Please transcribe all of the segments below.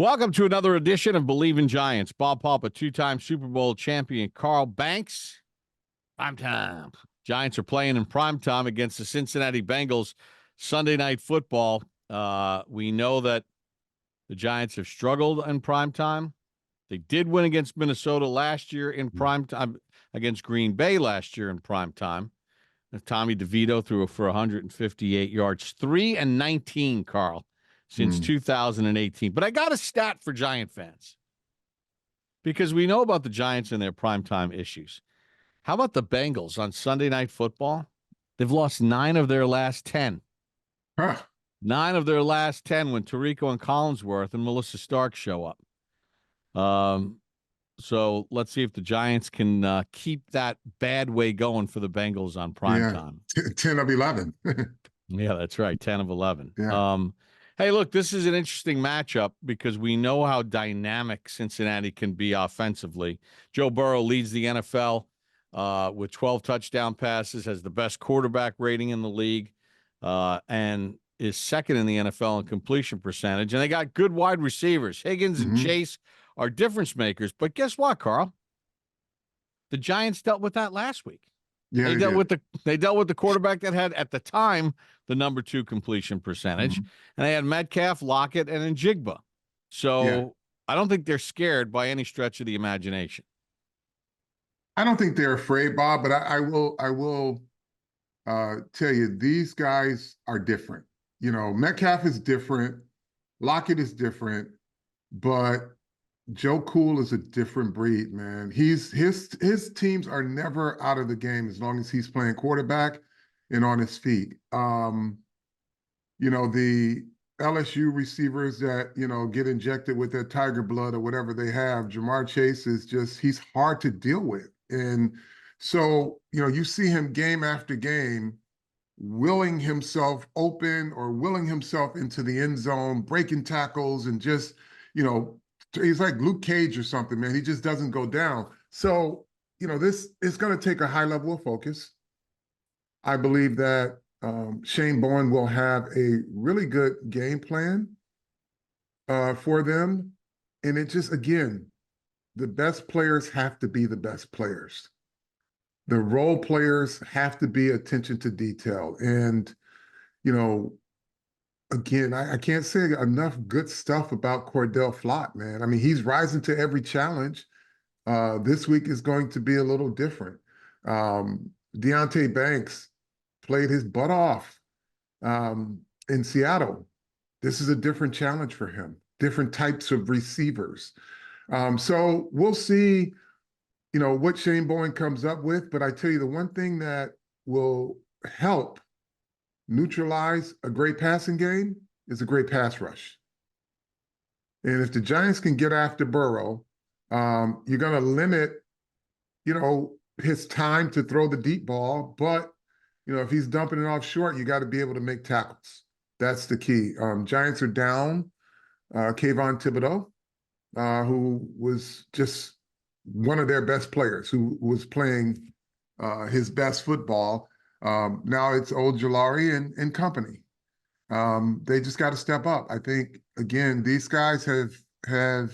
Welcome to another edition of Believe in Giants. Bob Papa, two-time Super Bowl champion Carl Banks. Primetime. Giants are playing in primetime against the Cincinnati Bengals Sunday Night Football. We know that the Giants have struggled in primetime. They did win against Minnesota last year in primetime, against Green Bay last year in primetime. Tommy DeVito threw for 158 yards, 3-19, Carl, since 2018. But I got a stat for Giant fans because we know about the Giants and their primetime issues. How about the Bengals on Sunday Night Football? They've lost 9 of their last 10. 9 of their last 10 when Tirico and Collinsworth and Melissa Stark show up. So let's see if the Giants can keep that bad way going for the Bengals on primetime. Yeah. 10 of 11. Yeah, that's right. 10 of 11. Yeah. Hey, look, this is an interesting matchup because we know how dynamic Cincinnati can be offensively. Joe Burrow leads the NFL with 12 touchdown passes, has the best quarterback rating in the league, and is second in the NFL in completion percentage. And they got good wide receivers. Higgins and Chase are difference makers. But guess what, Carl? The Giants dealt with that last week. Yeah, they dealt with the quarterback that had at the time the number 2 completion percentage, and they had Metcalf, Lockett, and Njigba. So I don't think they're scared by any stretch of the imagination. I don't think they're afraid, Bob, but I will tell you, these guys are different. You know, Metcalf is different, Lockett is different, but Joe Cool is a different breed, man. His teams are never out of the game as long as he's playing quarterback and on his feet. You know, the LSU receivers that, you know, get injected with their tiger blood or whatever they have, Jamar Chase is just, he's hard to deal with. And so, you know, you see him game after game willing himself open or willing himself into the end zone, breaking tackles, and just, you know, he's like Luke Cage or something, man. He just doesn't go down. So, you know, this is going to take a high level of focus. I believe that Shane Bowen will have a really good game plan for them. And it just, again, the best players have to be the best players. The role players have to be attention to detail. And, you know, again, I can't say enough good stuff about Cordell Flott, man. I mean, he's rising to every challenge. This week is going to be a little different. Deonte Banks played his butt off in Seattle. This is a different challenge for him, different types of receivers. So we'll see, you know, what Shane Bowen comes up with. But I tell you, the one thing that will help neutralize a great passing game is a great pass rush. And if the Giants can get after Burrow, you're going to limit, you know, his time to throw the deep ball. But, you know, if he's dumping it off short, you got to be able to make tackles. That's the key. Giants are down Kayvon Thibodeaux, who was just one of their best players, who was playing his best football. Now it's Ojulari and company. They just got to step up. I think, again, these guys have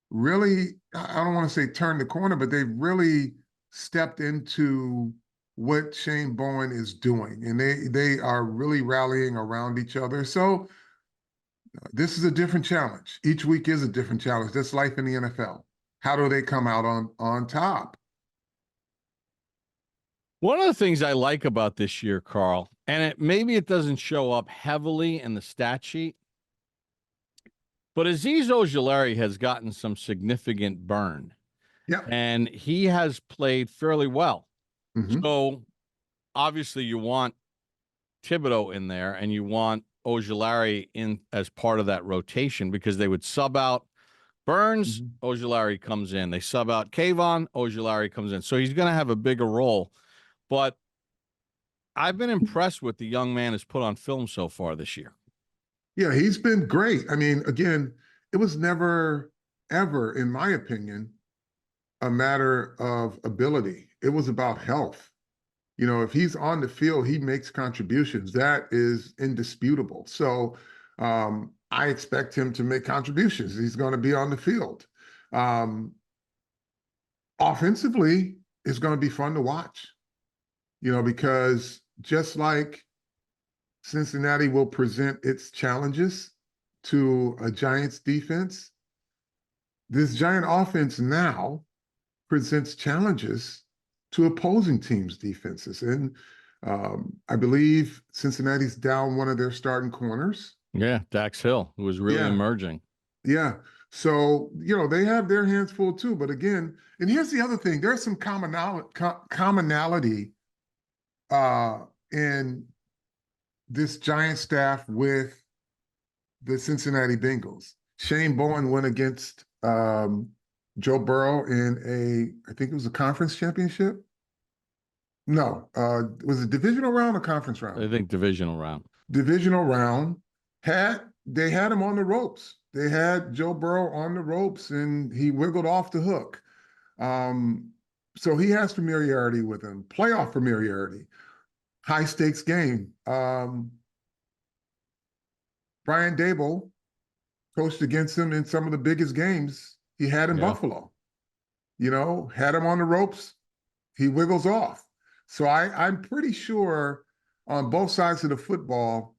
really, I don't want to say turned the corner, but they've really stepped into what Shane Bowen is doing. And they are really rallying around each other. So this is a different challenge. Each week is a different challenge. That's life in the NFL. How do they come out on top? One of the things I like about this year, Carl, and maybe it doesn't show up heavily in the stat sheet, but Azeez Ojulari has gotten some significant burn. Yeah. And he has played fairly well. So obviously you want Thibodeaux in there and you want Ojulari in as part of that rotation because they would sub out Burns, Ojulari comes in. They sub out Kayvon, Ojulari comes in. So he's going to have a bigger role. But I've been impressed with the young man has put on film so far this year. Yeah, he's been great. I mean, again, it was never, ever, in my opinion, a matter of ability. It was about health. You know, if he's on the field, he makes contributions. That is indisputable. So I expect him to make contributions. He's going to be on the field. Um, Offensively, it's going to be fun to watch, because just like Cincinnati will present its challenges to a Giants defense, this Giant offense now presents challenges to opposing teams' defenses. And I believe Cincinnati's down one of their starting corners. Yeah, Dax Hill, who was really Yeah, emerging. yeah. So, they have their hands full too. But again, and here's the other thing, there's some commonality in this Giant staff with the Cincinnati Bengals. Shane Bowen went against Joe Burrow in I think it was a conference championship. No, was it divisional round or conference round? I think divisional round. Divisional round. They had him on the ropes. They had Joe Burrow on the ropes, and he wiggled off the hook. So he has familiarity with him, playoff familiarity, high stakes game. Brian Daboll coached against him in some of the biggest games he had in Buffalo. Had him on the ropes, he wiggles off. So I'm pretty sure on both sides of the football,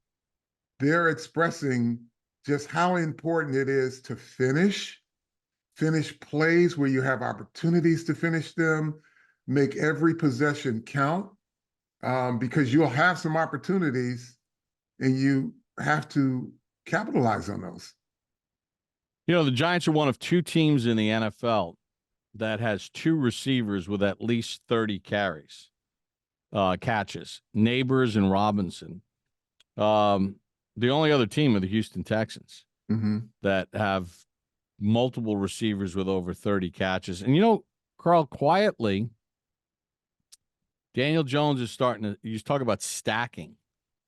they're expressing just how important it is to finish plays where you have opportunities to finish them, make every possession count, because you'll have some opportunities and you have to capitalize on those. The Giants are one of two teams in the NFL that has two receivers with at least 30 catches, Neighbors and Robinson. The only other team are the Houston Texans that have multiple receivers with over 30 catches. And, Carl, quietly, Daniel Jones is you talk about stacking,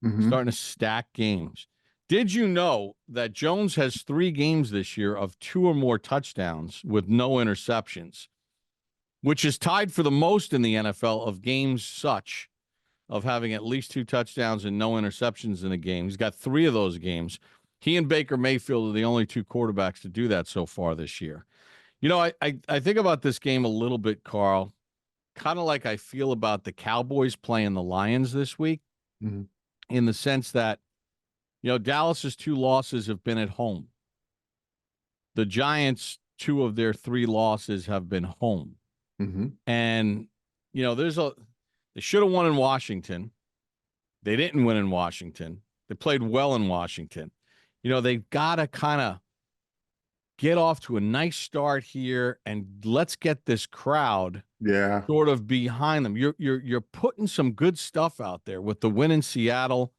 starting to stack games. Did you know that Jones has 3 games this year of 2 or more touchdowns with no interceptions, which is tied for the most in the NFL of games such of having at least 2 touchdowns and no interceptions in a game. He's got 3 of those games. He and Baker Mayfield are the only 2 quarterbacks to do that so far this year. I think about this game a little bit, Carl, kind of like I feel about the Cowboys playing the Lions this week, in the sense that, Dallas's 2 losses have been at home. The Giants, 2 of their 3 losses have been home. And, they should have won in Washington. They didn't win in Washington. They played well in Washington. They've got to kind of get off to a nice start here, and let's get this crowd sort of behind them. You're putting some good stuff out there with the win in Seattle,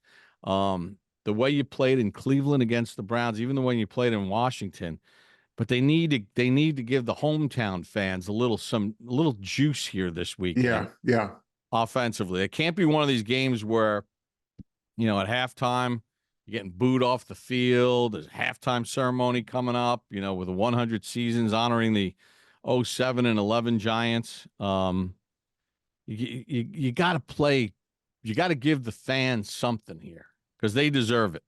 the way you played in Cleveland against the Browns, even the way you played in Washington. But they need to give the hometown fans a little juice here this weekend. Yeah. Offensively, it can't be one of these games where, at halftime you're getting booed off the field. There's a halftime ceremony coming up, with the 100 seasons honoring the 07 and 11 Giants. You got to play. You got to give the fans something here because they deserve it.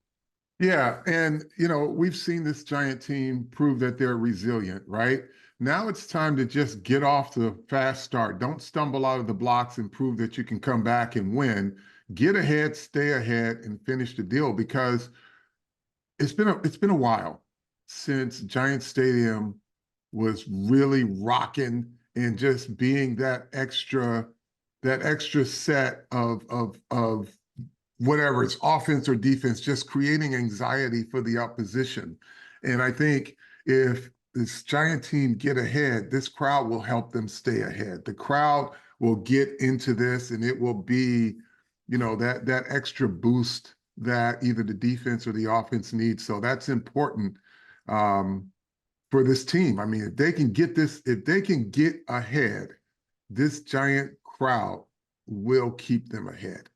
Yeah. And, we've seen this Giant team prove that they're resilient, right? Now it's time to just get off to a fast start. Don't stumble out of the blocks and prove that you can come back and win. Get ahead, stay ahead, and finish the deal, because it's been a while since Giant Stadium was really rocking and just being that extra set of whatever it's offense or defense, just creating anxiety for the opposition. And I think if this Giant team get ahead, this crowd will help them stay ahead. The crowd will get into this, and it will be, that extra boost that either the defense or the offense needs. So that's important for this team. I mean, if they can get ahead, this Giant crowd will keep them ahead.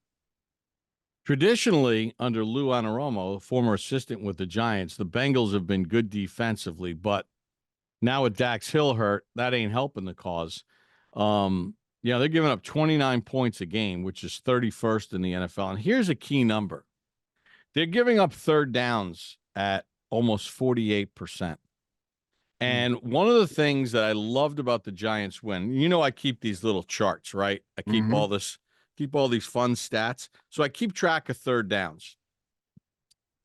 Traditionally, under Lou Anarumo, former assistant with the Giants, the Bengals have been good defensively, but now with Dax Hill hurt, that ain't helping the cause. They're giving up 29 points a game, which is 31st in the NFL. And here's a key number. They're giving up third downs at almost 48%. And one of the things that I loved about the Giants win, I keep these little charts, right? I keep all these fun stats. So I keep track of third downs.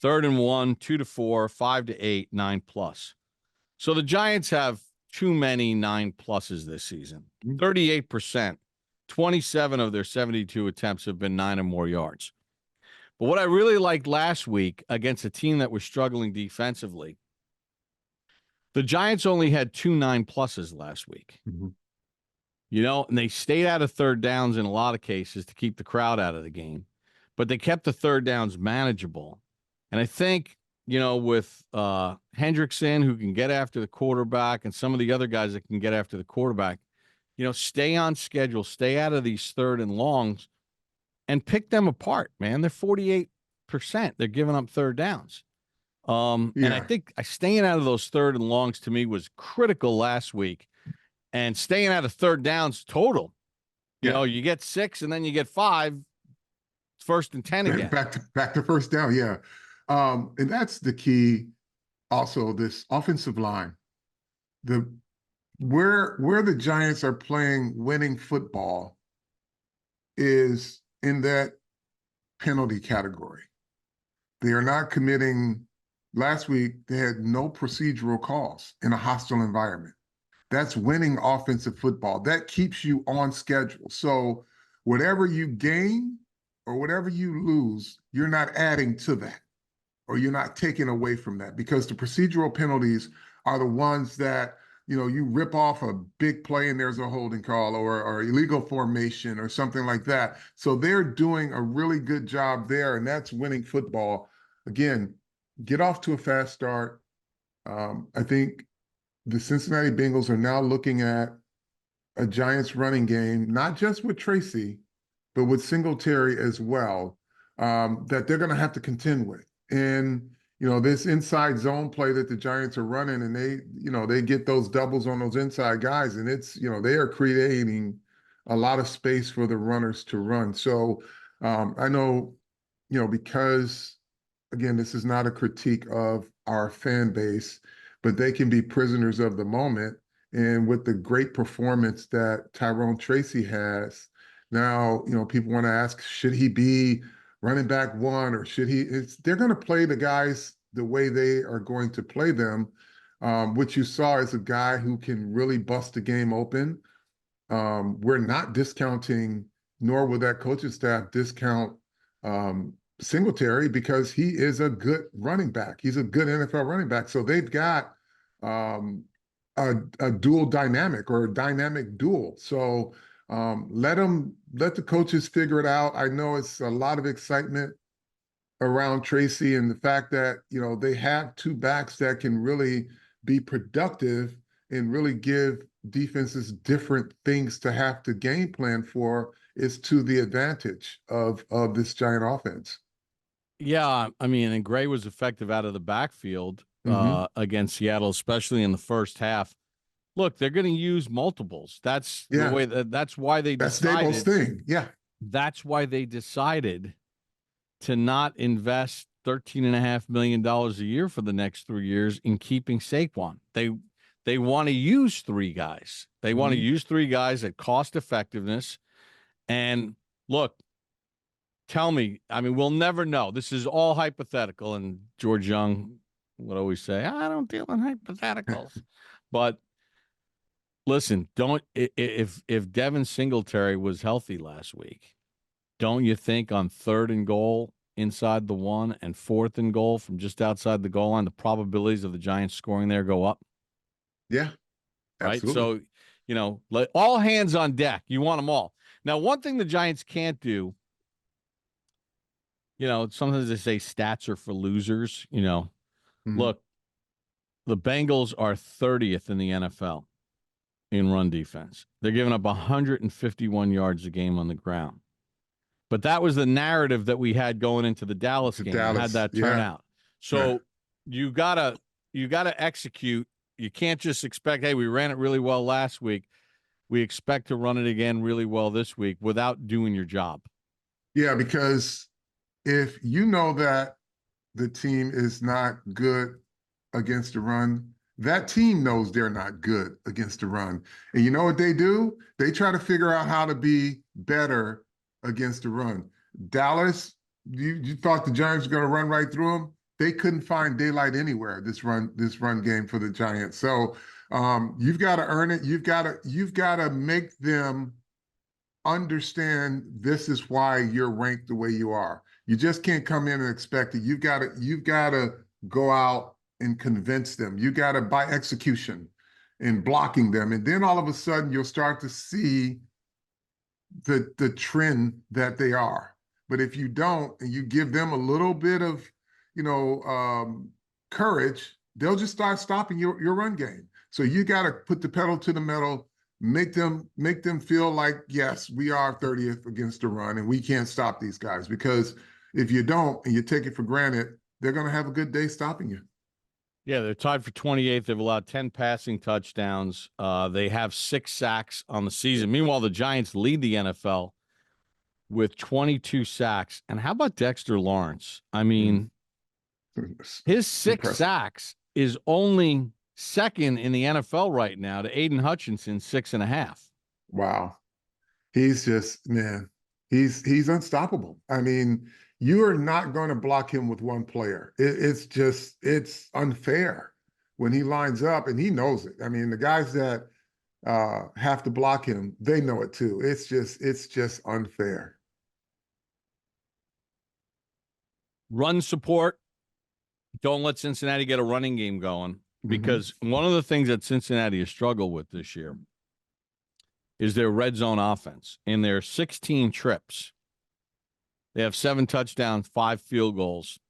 3rd and 1, 2 to 4, 5 to 8, 9+. So the Giants have too many 9+s this season. 38%, 27 of their 72 attempts have been 9 or more yards. But what I really liked last week against a team that was struggling defensively, the Giants only had 2 9+s last week. And they stayed out of third downs in a lot of cases to keep the crowd out of the game. But they kept the third downs manageable. And I think, with Hendrickson, who can get after the quarterback, and some of the other guys that can get after the quarterback, stay on schedule, stay out of these 3rd and longs, and pick them apart, man. They're 48%. They're giving up third downs. And I think staying out of those 3rd and longs to me was critical last week. And staying out of third downs total. You get 6 and then you get 5. 1st and 10 again. Back to first down, yeah. And that's the key. Also, this offensive line, where the Giants are playing winning football is in that penalty category. They are not committing. Last week, they had no procedural calls in a hostile environment. That's winning offensive football. That keeps you on schedule. So whatever you gain or whatever you lose, you're not adding to that, or you're not taking away from that, because the procedural penalties are the ones that, you rip off a big play and there's a holding call or illegal formation or something like that. So they're doing a really good job there, and that's winning football. Again, get off to a fast start. I think the Cincinnati Bengals are now looking at a Giants running game, not just with Tracy, but with Singletary as well, that they're going to have to contend with. And, this inside zone play that the Giants are running, and they get those doubles on those inside guys, and it's, they are creating a lot of space for the runners to run. So I know, because, again, this is not a critique of our fan base, but they can be prisoners of the moment. And with the great performance that Tyrone Tracy has, now, people want to ask, should he be running back 1, or should he? They're going to play the guys the way they are going to play them. What you saw is a guy who can really bust the game open. We're not discounting, nor will that coaching staff discount Singletary, because he is a good running back. He's a good NFL running back. So they've got a dual dynamic, or a dynamic duel. So let the coaches figure it out. I know it's a lot of excitement around Tracy, and the fact that, they have 2 backs that can really be productive and really give defenses different things to have to game plan for is to the advantage of this Giant offense. Yeah, I mean, and Gray was effective out of the backfield against Seattle, especially in the first half. Look, they're going to use multiples. That's the way. That's why they decided. That's Daboll's thing. Yeah, that's why they decided to not invest $13.5 million a year for the next 3 years in keeping Saquon. They want to use 3 guys. They want to use 3 guys at cost effectiveness. And look, tell me, I mean, we'll never know. This is all hypothetical. And George Young would always say, I don't deal in hypotheticals. But listen, if Devin Singletary was healthy last week, don't you think on 3rd and goal inside the 1 and 4th and goal from just outside the goal line, the probabilities of the Giants scoring there go up? Yeah, absolutely. Right. So, let all hands on deck. You want them all. Now, one thing the Giants can't do, sometimes they say stats are for losers. Look, the Bengals are 30th in the NFL in run defense. They're giving up 151 yards a game on the ground. But that was the narrative that we had going into the Dallas game. Had that turn out. So you gotta execute. You can't just expect, hey, we ran it really well last week. We expect to run it again really well this week without doing your job. Yeah, because if you know that the team is not good against the run, that team knows they're not good against the run. And you know what they do? They try to figure out how to be better against the run. Dallas, you thought the Giants were going to run right through them? They couldn't find daylight anywhere this run game for the Giants. So you've got to earn it. You've got to make them understand this is why you're ranked the way you are. You just can't come in and expect it. You've got to go out and convince them. You got to, by execution and blocking them, and then all of a sudden you'll start to see the trend that they are. But if you don't, and you give them a little bit of, courage, they'll just start stopping your run game. So you got to put the pedal to the metal, make them feel like, yes, we are 30th against the run, and we can't stop these guys. Because if you don't, and you take it for granted, they're going to have a good day stopping you. Yeah, they're tied for 28th. They've allowed 10 passing touchdowns. They have 6 sacks on the season. Meanwhile, the Giants lead the NFL with 22 sacks. And how about Dexter Lawrence? I mean, his 6 sacks is only second in the NFL right now to Aiden Hutchinson's 6.5. Wow. He's just, man, he's unstoppable. I mean, you are not going to block him with one player. It's unfair when he lines up, and he knows it. I mean, the guys that have to block him, they know it too. It's just unfair. Run support. Don't let Cincinnati get a running game going, because one of the things that Cincinnati has struggled with this year is their red zone offense. In their 16 trips, they have 7 touchdowns, 5 field goals,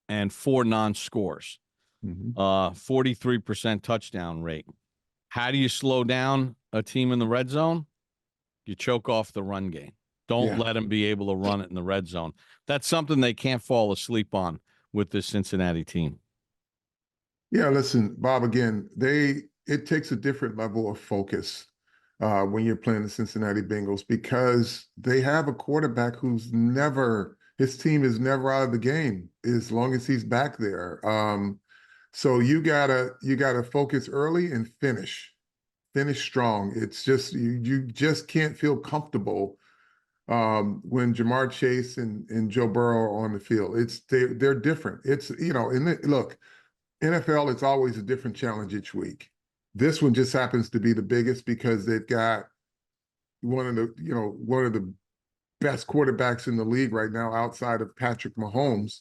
and 4 non-scores. 43% touchdown rate. How do you slow down a team in the red zone? You choke off the run game. Don't let them be able to run it in the red zone. That's something they can't fall asleep on with this Cincinnati team. Yeah, listen, Bob, again, it takes a different level of focus when you're playing the Cincinnati Bengals, because they have a quarterback his team is never out of the game as long as he's back there. So you gotta focus early and finish strong. It's just, you just can't feel comfortable when Jamar Chase and Joe Burrow are on the field. They're different. It's, look, NFL, it's always a different challenge each week. This one just happens to be the biggest because they've got one of the best quarterbacks in the league right now, outside of Patrick Mahomes,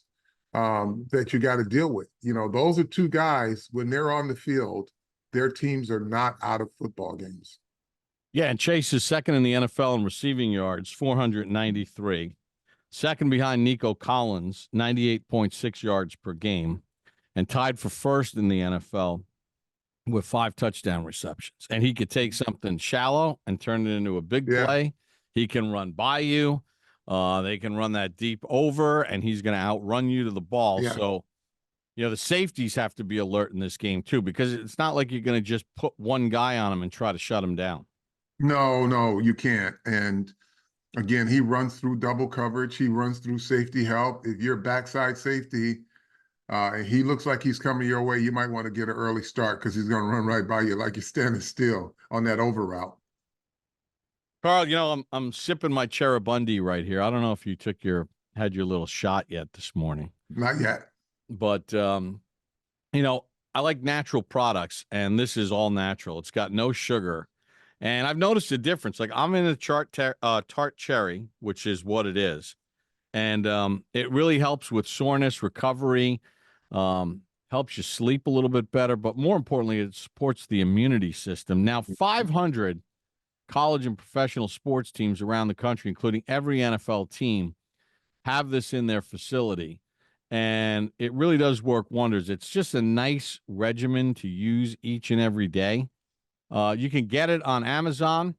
that you got to deal with. Those are 2 guys, when they're on the field, their teams are not out of football games. Yeah, and Chase is second in the NFL in receiving yards, 493. Second behind Nico Collins, 98.6 yards per game, and tied for first in the NFL with 5 touchdown receptions. And he could take something shallow and turn it into a big play. He can run by you. They can run that deep over, and he's going to outrun you to the ball. Yeah. So, the safeties have to be alert in this game too, because it's not like you're going to just put one guy on him and try to shut him down. No, you can't. And again, he runs through double coverage. He runs through safety help. If you're backside safety, and he looks like he's coming your way, you might want to get an early start, because he's going to run right by you like you're standing still on that over route. Carl, I'm sipping my Cherubundi right here. I don't know if you had your little shot yet this morning. Not yet. But, I like natural products, and this is all natural. It's got no sugar. And I've noticed a difference. Like, I'm in a tart cherry, which is what it is. And it really helps with soreness, recovery, helps you sleep a little bit better. But more importantly, it supports the immunity system. Now, 500 college and professional sports teams around the country, including every NFL team, have this in their facility. And it really does work wonders. It's just a nice regimen to use each and every day. You can get it on Amazon.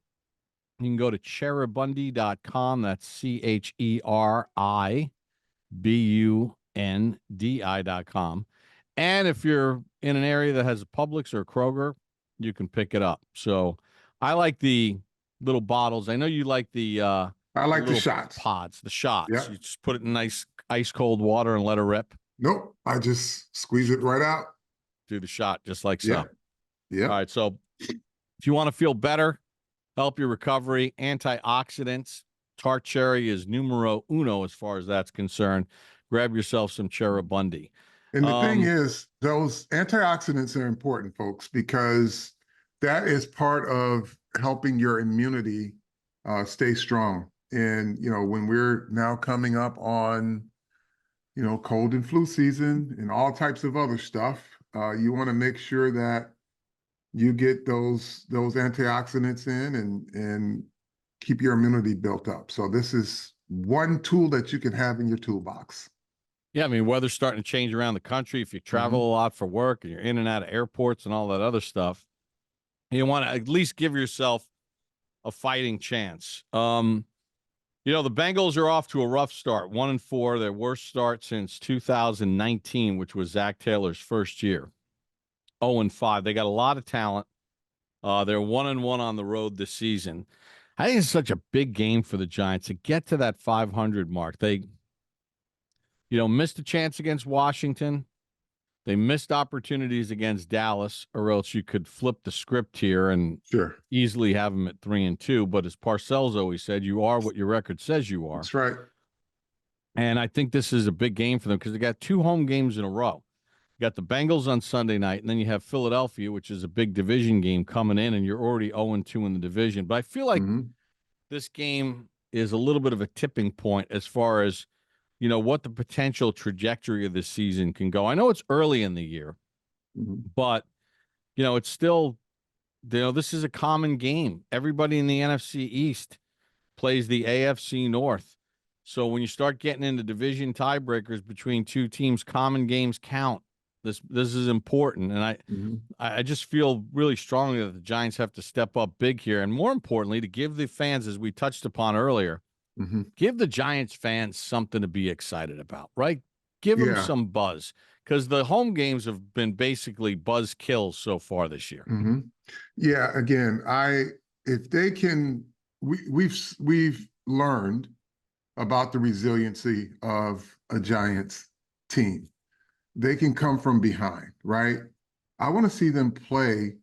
You can go to cherubundi.com. That's CHERIBUNDI.com. And if you're in an area that has a Publix or a Kroger, you can pick it up. So I like the little bottles. I know you like the I like the shots. Pods, the shots. Yep. You just put it in nice ice cold water and let it rip. Nope. I just squeeze it right out. do the shot just like so. Yeah. Yeah. All right. So if you want to feel better, help your recovery, antioxidants, tart cherry is numero uno as far as that's concerned. Grab yourself some Cherubundi. And the thing is, those antioxidants are important, folks, because that is part of helping your immunity stay strong. And, when we're now coming up on, cold and flu season and all types of other stuff, you want to make sure that you get those antioxidants in and keep your immunity built up. So this is one tool that you can have in your toolbox. Yeah, I mean, weather's starting to change around the country. If you travel a lot for work and you're in and out of airports and all that other stuff, you want to at least give yourself a fighting chance. The Bengals are off to a rough start, 1-4, their worst start since 2019, which was Zach Taylor's first year. 0-5. They got a lot of talent. They're 1-1 on the road this season. I think it's such a big game for the Giants to get to that 500 mark. They missed a chance against Washington. They missed opportunities against Dallas, or else you could flip the script here and easily have them at 3-2. But as Parcells always said, you are what your record says you are. That's right. And I think this is a big game for them because they got 2 home games in a row. You got the Bengals on Sunday night, and then you have Philadelphia, which is a big division game coming in, and you're already 0-2 in the division. But I feel like this game is a little bit of a tipping point as far as what the potential trajectory of this season can go. I know it's early in the year, but, it's still, this is a common game. Everybody in the NFC East plays the AFC North. So when you start getting into division tiebreakers between 2 teams, common games count. This is important. And I just feel really strongly that the Giants have to step up big here. And more importantly, to give the fans, as we touched upon earlier, give the Giants fans something to be excited about, right? Give them some buzz, because the home games have been basically buzz kills so far this year. Yeah, again, if they can, we've learned about the resiliency of a Giants team. They can come from behind, right? I want to see them play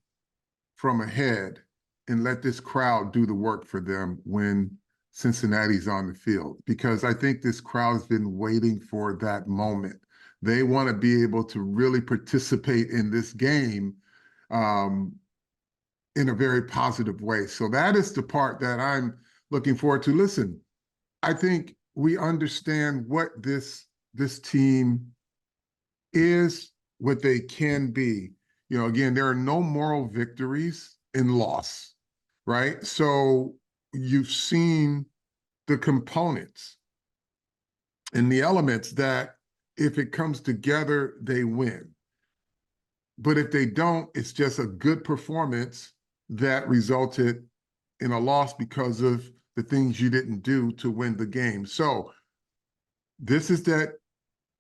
from ahead and let this crowd do the work for them when Cincinnati's on the field, because I think this crowd has been waiting for that moment. They want to be able to really participate in this game in a very positive way. So that is the part that I'm looking forward to. Listen, I think we understand what this team is, what they can be. Again, there are no moral victories in loss, right? So you've seen the components and the elements that if it comes together, they win. But if they don't, it's just a good performance that resulted in a loss because of the things you didn't do to win the game. So this is that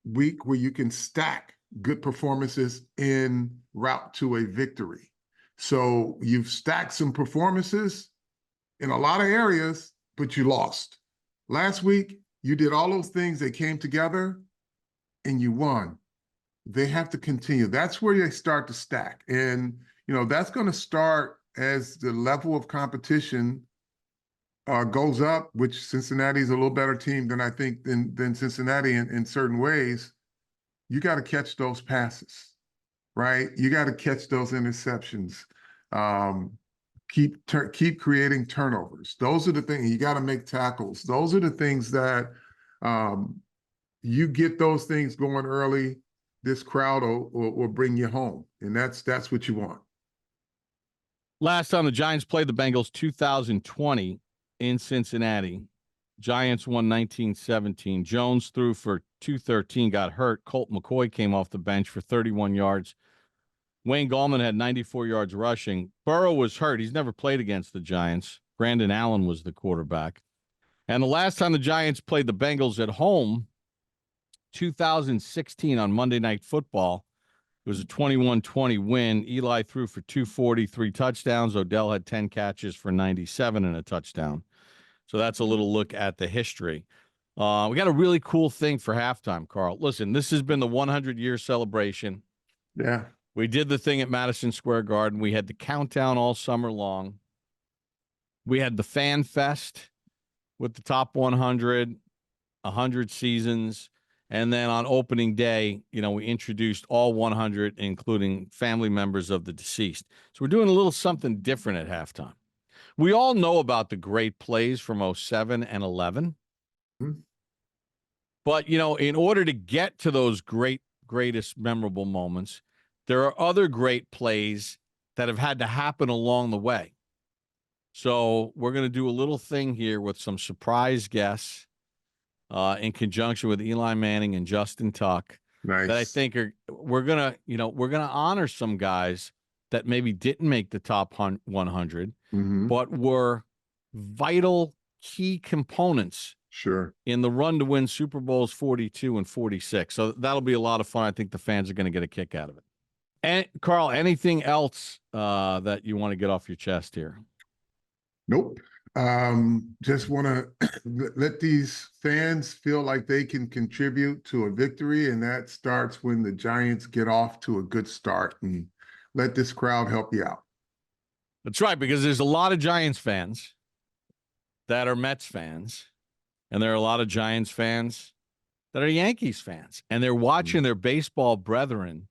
week where you can stack good performances en route to a victory. So you've stacked some performances in a lot of areas, but you lost. Last week, you did all those things, they came together, and you won. They have to continue. That's where they start to stack. And, that's going to start as the level of competition goes up, which Cincinnati is a little better team than I think than Cincinnati in certain ways. You got to catch those passes, right? You got to catch those interceptions. Keep creating turnovers. Those are the things. You got to make tackles. Those are the things that you get those things going early. This crowd will bring you home, and that's what you want. Last time the Giants played the Bengals, 2020 in Cincinnati. Giants won 19-17. Jones threw for 213, got hurt. Colt McCoy came off the bench for 31 yards. Wayne Gallman had 94 yards rushing. Burrow was hurt. He's never played against the Giants. Brandon Allen was the quarterback. And the last time the Giants played the Bengals at home, 2016 on Monday Night Football, it was a 21-20 win. Eli threw for 240, 3 touchdowns. Odell had 10 catches for 97 and a touchdown. So that's a little look at the history. We got a really cool thing for halftime, Carl. Listen, this has been the 100-year celebration. Yeah. We did the thing at Madison Square Garden. We had the countdown all summer long. We had the Fan Fest with the top 100, 100 seasons. And then on opening day, we introduced all 100, including family members of the deceased. So we're doing a little something different at halftime. We all know about the great plays from 07 and 11. Mm-hmm. But, in order to get to those greatest memorable moments, there are other great plays that have had to happen along the way. So we're going to do a little thing here with some surprise guests in conjunction with Eli Manning and Justin Tuck. Nice. That I think we're gonna honor some guys that maybe didn't make the top 100, but were vital key components. Sure. In the run to win Super Bowls 42 and 46. So that'll be a lot of fun. I think the fans are going to get a kick out of it. And Carl, anything else that you want to get off your chest here? Nope. Just want to let these fans feel like they can contribute to a victory, and that starts when the Giants get off to a good start, and let this crowd help you out. That's right, because there's a lot of Giants fans that are Mets fans, and there are a lot of Giants fans that are Yankees fans, and they're watching their baseball brethren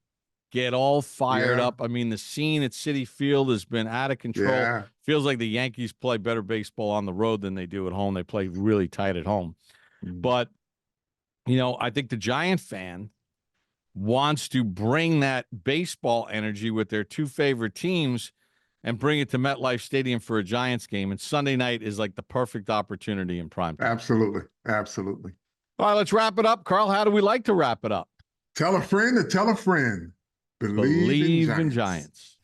get all fired up. I mean, the scene at Citi Field has been out of control. Yeah. Feels like the Yankees play better baseball on the road than they do at home. They play really tight at home. But, I think the Giant fan wants to bring that baseball energy with their two favorite teams and bring it to MetLife Stadium for a Giants game. And Sunday night is like the perfect opportunity in prime time. Absolutely. Absolutely. All right, let's wrap it up. Carl, how do we like to wrap it up? Tell a friend to tell a friend. Believe in Giants.